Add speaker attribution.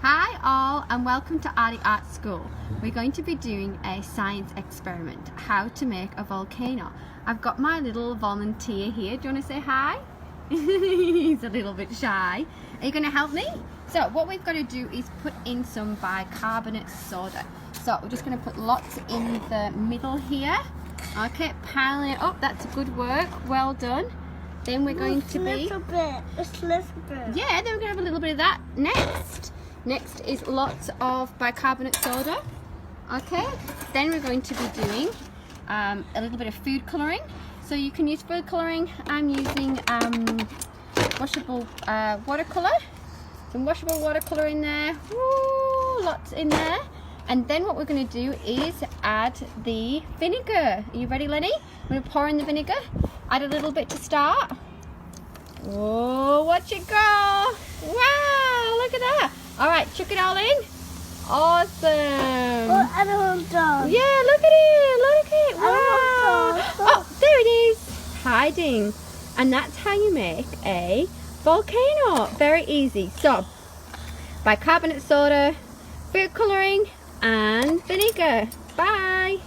Speaker 1: Hi all and welcome to ARTea Art School. We're going to be doing a science experiment, how to make a volcano. I've got my little volunteer here. Do you want to say hi? He's a little bit shy. Are you going to help me? So what we've got to do is put in some bicarbonate soda. So we're just going to put lots in the middle here. Okay, piling it up. That's good work. Well done. Then we're going to be...
Speaker 2: Just a little bit.
Speaker 1: Yeah, then we're going to have a little bit of that next. Next is lots of bicarbonate soda. Okay, then we're going to be doing a little bit of food colouring. So you can use food colouring. I'm using washable watercolour. Some washable watercolour in there. Woo, lots in there. And then what we're going to do is add the vinegar. Are you ready, Lenny? I'm going to pour in the vinegar. Add a little bit to start. Whoa, watch it go. Wow, look at that. All right, chuck it all in. Awesome.
Speaker 2: Oh, and I'm done.
Speaker 1: Yeah, look at it. Look at it. Wow. Oh, there it is. Hiding. And that's how you make a volcano. Very easy. So, bicarbonate soda, food colouring, and vinegar. Bye.